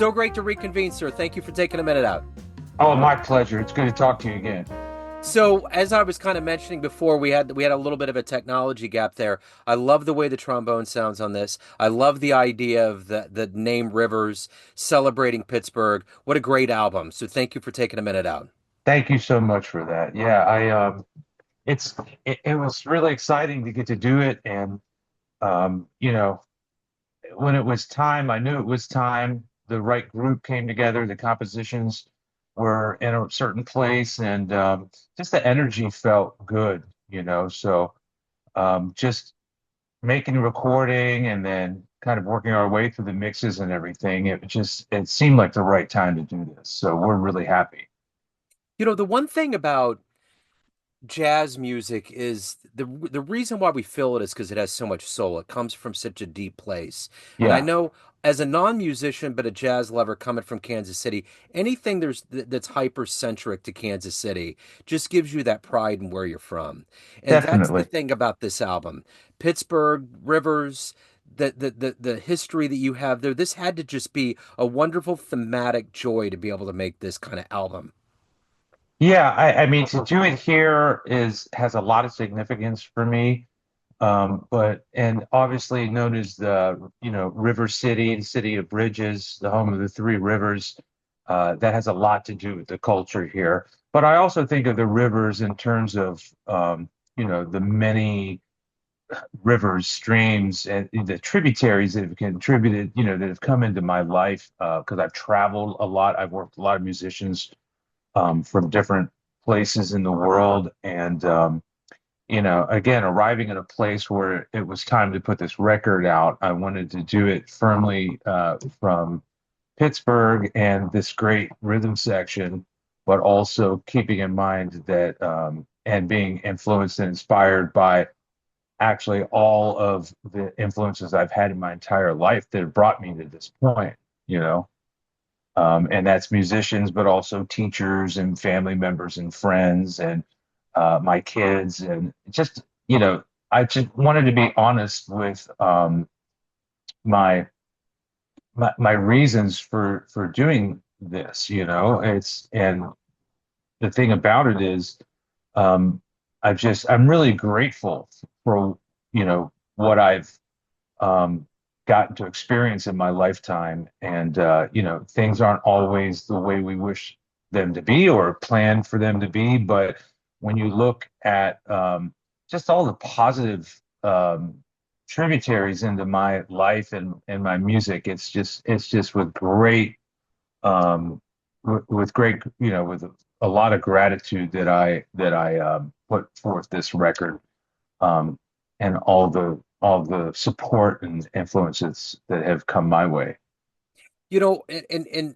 So great to reconvene, sir. Thank you for taking a minute out. Oh, my pleasure. It's good to talk to you again. So, as I was kind of mentioning before, we had a little bit of a technology gap there. I love the way the trombone sounds on this. I love the idea of the name Rivers celebrating Pittsburgh. What a great album. So, thank you for taking a minute out. Thank you so much for that. Yeah, it's it was really exciting to get to do it, and you know, when it was time, I knew it was time. The right group came together. The compositions were in a certain place, and just the energy felt good. So just making a recording and then kind of working our way through the mixes and everything. It seemed like the right time to do this. So we're really happy. The one thing about jazz music is the reason why we feel it is because it has so much soul. It comes from such a deep place. And I Yeah, know as a non-musician but a jazz lover coming from Kansas City, anything that's hypercentric to Kansas City just gives you that pride in where you're from. And that's the definitely. thing about this album. Pittsburgh, Rivers, the history that you have there, this had to just be a wonderful thematic joy to be able to make this kind of album. Yeah, I mean to do it here is has a lot of significance for me. But and obviously known as the River City, the city of bridges, the home of the three rivers. That has a lot to do with the culture here. But I also think of the rivers in terms of the many rivers, streams, and the tributaries that have contributed, that have come into my life because I've traveled a lot. I've worked with a lot of musicians from different places in the world. And, again, arriving at a place where it was time to put this record out, I wanted to do it firmly from Pittsburgh and this great rhythm section, but also keeping in mind that and being influenced and inspired by actually all of the influences I've had in my entire life that have brought me to this point, you know and that's musicians, but also teachers and family members and friends and my kids, and just I just wanted to be honest with my, my reasons for doing this. It's and the thing about it is, um, I'm really grateful for what I've um, gotten to experience in my lifetime. And, things aren't always the way we wish them to be or plan for them to be. But when you look at just all the positive tributaries into my life and my music, it's just with great, with a lot of gratitude that I put forth this record, um, and all the support and influences that have come my way. And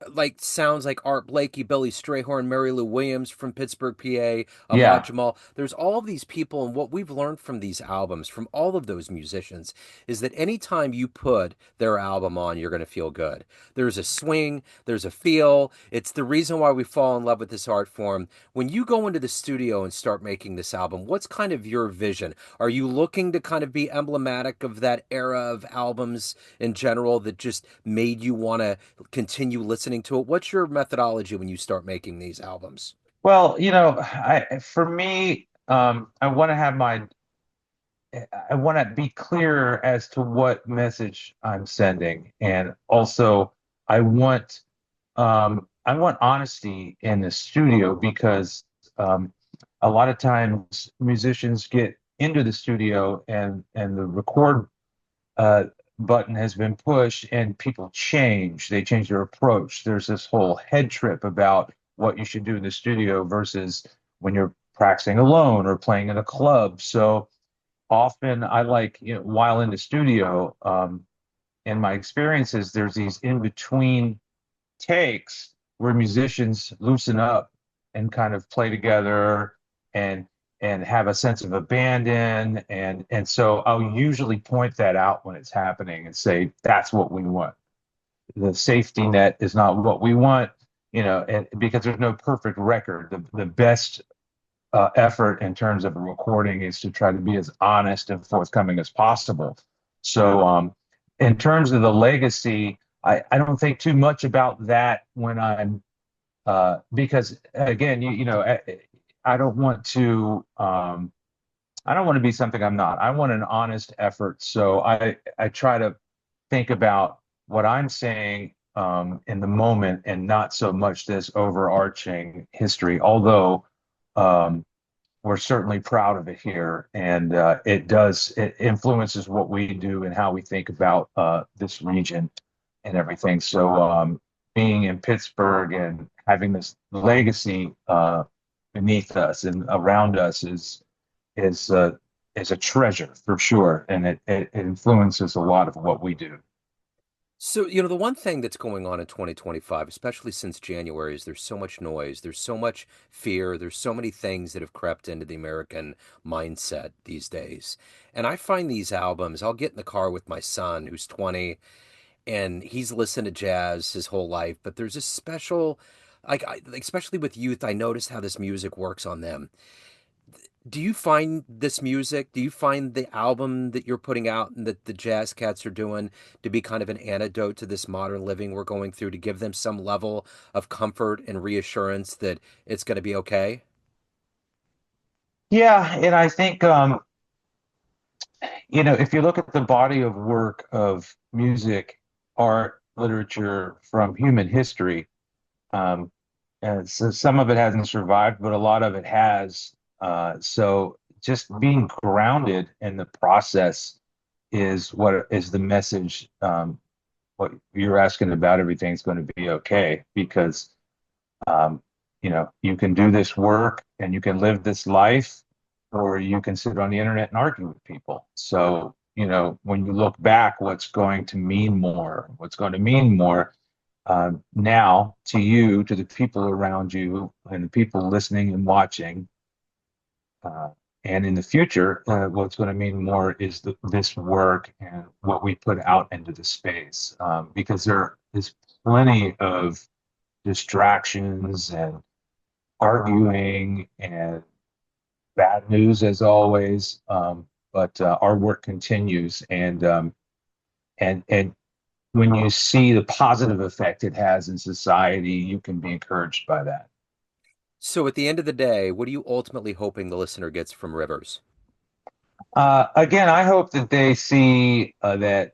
like sounds like Art Blakey, Billy Strayhorn, Mary Lou Williams from Pittsburgh, PA, Ahmad Yeah, Jamal. There's all of these people, and what we've learned from these albums, from all of those musicians, is that anytime you put their album on, you're going to feel good. There's a swing, there's a feel. It's the reason why we fall in love with this art form. When you go into the studio and start making this album, what's kind of your vision? Are you looking to kind of be emblematic of that era of albums in general that just made you want to continue listening to it? What's your methodology when you start making these albums? well, for me, I want to be clear as to what message I'm sending, and also I want honesty in the studio because a lot of times musicians get into the studio and the record uh, button has been pushed and people change. They change their approach. There's this whole head trip about what you should do in the studio versus when you're practicing alone or playing in a club. So often I like, while in the studio, in my experiences, there's these in between takes where musicians loosen up and kind of play together and have a sense of abandon, and so I'll usually point that out when it's happening and say that's what we want. The safety net is not what we want, and because there's no perfect record. The best effort in terms of a recording is to try to be as honest and forthcoming as possible. So in terms of the legacy, I don't think too much about that when I'm because again, I don't want to I don't want to be something I'm not. I want an honest effort. So I try to think about what I'm saying in the moment and not so much this overarching history, although um, we're certainly proud of it here. And it influences what we do and how we think about this region and everything. So being in Pittsburgh and having this legacy beneath us and around us is uh, is a treasure for sure, and it influences a lot of what we do. So, the one thing that's going on in 2025, especially since January, is there's so much noise, there's so much fear, there's so many things that have crept into the American mindset these days. And I find these albums, I'll get in the car with my son who's 20, and he's listened to jazz his whole life, but there's a special, especially with youth, I noticed how this music works on them. Do you find this music, do you find the album that you're putting out and that the Jazz Cats are doing to be kind of an antidote to this modern living we're going through, to give them some level of comfort and reassurance that it's going to be okay? Yeah, and I think if you look at the body of work of music, art, literature from human history, um, and so some of it hasn't survived, but a lot of it has. So just being grounded in the process is what is the message. What you're asking about, everything's going to be okay because um, you can do this work and you can live this life, or you can sit on the internet and argue with people. So, when you look back, what's going to mean more? What's going to mean more now to you, to the people around you, and the people listening and watching. Uh, and in the future, what's going to mean more is this work and what we put out into the space, because there is plenty of distractions and arguing and bad news as always. But our work continues, and when you see the positive effect it has in society, you can be encouraged by that. So at the end of the day, what are you ultimately hoping the listener gets from Rivers? Again, I hope that they see that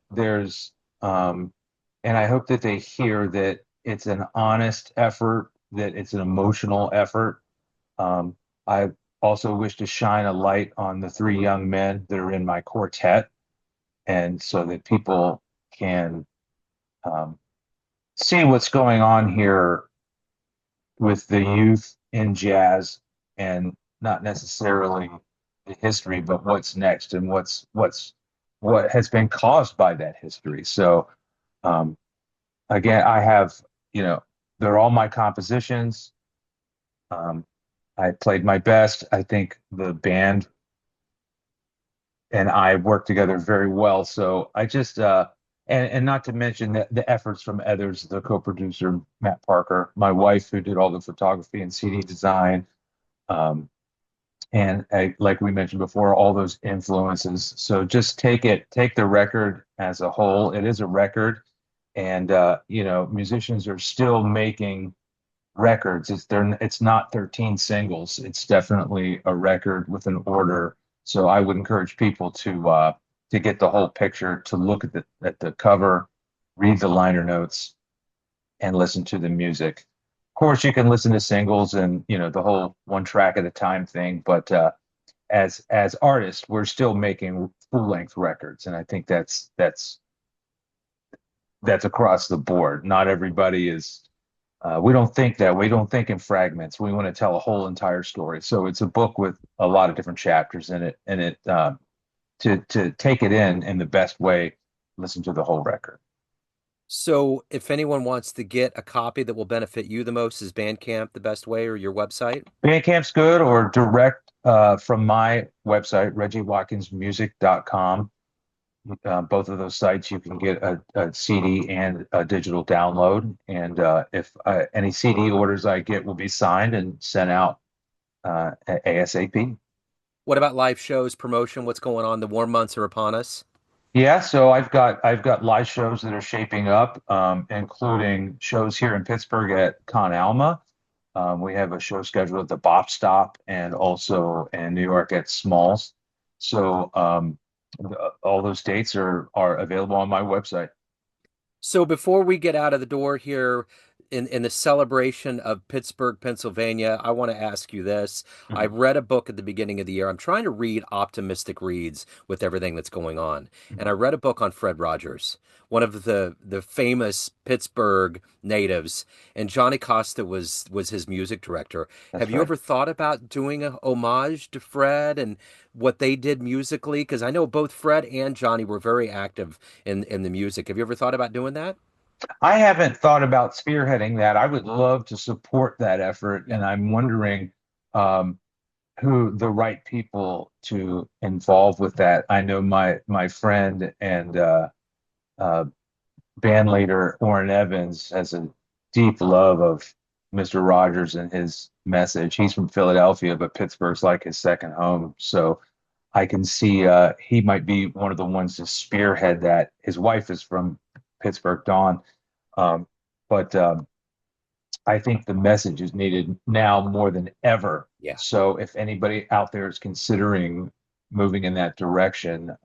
and I hope that they hear that it's an honest effort, that it's an emotional effort. I also wish to shine a light on the three young men that are in my quartet, and so that people can um, see what's going on here with the youth in jazz, and not necessarily the history, but what's next and what has been caused by that history. So um, again, I have, you know, they're all my compositions. Um, I played my best. I think the band and I work together very well. So I just and not to mention the efforts from others, the co-producer Matt Parker, my wife who did all the photography and CD design, um, and like we mentioned before, all those influences. So just take the record as a whole. It is a record, and musicians are still making records. It's not 13 singles. It's definitely a record with an order. So I would encourage people to get the whole picture, to look at the cover, read the liner notes, and listen to the music. Of course, you can listen to singles and the whole one track at a time thing, but as artists, we're still making full length records, and I think that's across the board. Not everybody is we don't think that. We don't think in fragments. We want to tell a whole entire story. So it's a book with a lot of different chapters in it, and to take it in the best way, listen to the whole record. So if anyone wants to get a copy that will benefit you the most, is Bandcamp the best way, or your website? Bandcamp's good, or direct from my website, reggieWatkinsmusic.com. Both of those sites, you can get a CD and a digital download. And if any CD orders I get will be signed and sent out ASAP. What about live shows, promotion? What's going on? The warm months are upon us. Yeah, so I've got live shows that are shaping up, including shows here in Pittsburgh at Con Alma. We have a show scheduled at the Bop Stop and also in New York at Smalls. So all those dates are available on my website. So before we get out of the door here in the celebration of Pittsburgh, Pennsylvania, I want to ask you this. I Mhm, read a book at the beginning of the year. I'm trying to read optimistic reads with everything that's going on. And mhm. I read a book on Fred Rogers, one of the famous Pittsburgh natives, and Johnny Costa was his music director. Have That's you right. ever thought about doing a homage to Fred and what they did musically? Because I know both Fred and Johnny were very active in the music. Have you ever thought about doing that? I haven't thought about spearheading that. I would love to support that effort, Yeah. and I'm wondering um, who the right people to involve with that. I know my friend and uh, band leader Orrin Evans has a deep love of Mr. Rogers and his message. He's from Philadelphia, but Pittsburgh's like his second home. So I can see he might be one of the ones to spearhead that. His wife is from Pittsburgh, Dawn. Um, but I think the message is needed now more than ever. Yeah, So if anybody out there is considering moving in that direction,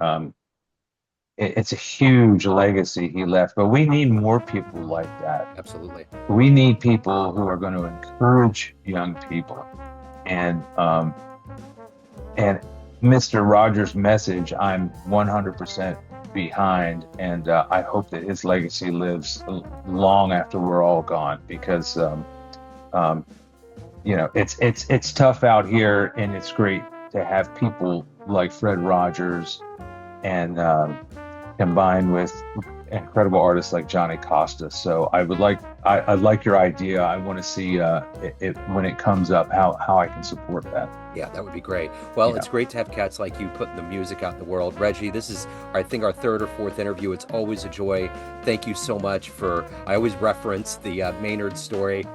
it's a huge legacy he left. But we need more people like that. absolutely. We need people who are going to encourage young people. And Mr. Rogers' message, I'm 100% behind, and I hope that his legacy lives long after we're all gone. Because um, it's tough out here, and it's great to have people like Fred Rogers and combined with incredible artists like Johnny Costa. So I like your idea. I want to see it when it comes up how I can support that. Yeah, that would be great. Well, Yeah. it's great to have cats like you putting the music out in the world. Reggie, this is, I think, our third or fourth interview. It's always a joy. Thank you so much for, I always reference the Maynard story.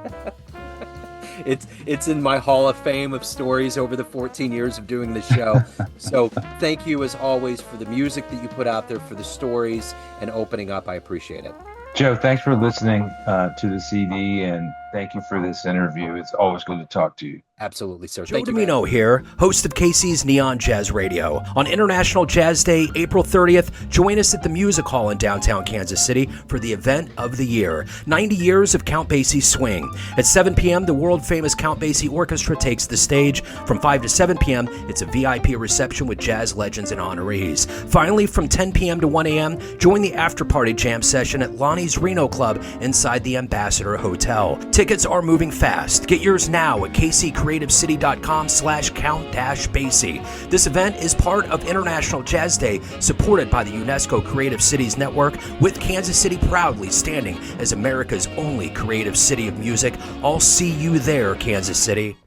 It's in my Hall of Fame of stories over the 14 years of doing this show. So thank you as always for the music that you put out there, for the stories and opening up. I appreciate it. Joe, thanks for listening to the CD, and thank you for this interview. It's always good to talk to you. Absolutely, sir. Joe Thank you, man. Domino here, host of KC's Neon Jazz Radio. On International Jazz Day, April 30th, join us at the Music Hall in downtown Kansas City for the event of the year, 90 Years of Count Basie Swing. At 7 p.m., the world-famous Count Basie Orchestra takes the stage. From 5 to 7 p.m., it's a VIP reception with jazz legends and honorees. Finally, from 10 p.m. to 1 a.m., join the after-party jam session at Lonnie's Reno Club inside the Ambassador Hotel. Tickets are moving fast. Get yours now at kccreativecity.com/count-basie. This event is part of International Jazz Day, supported by the UNESCO Creative Cities Network, with Kansas City proudly standing as America's only creative city of music. I'll see you there, Kansas City.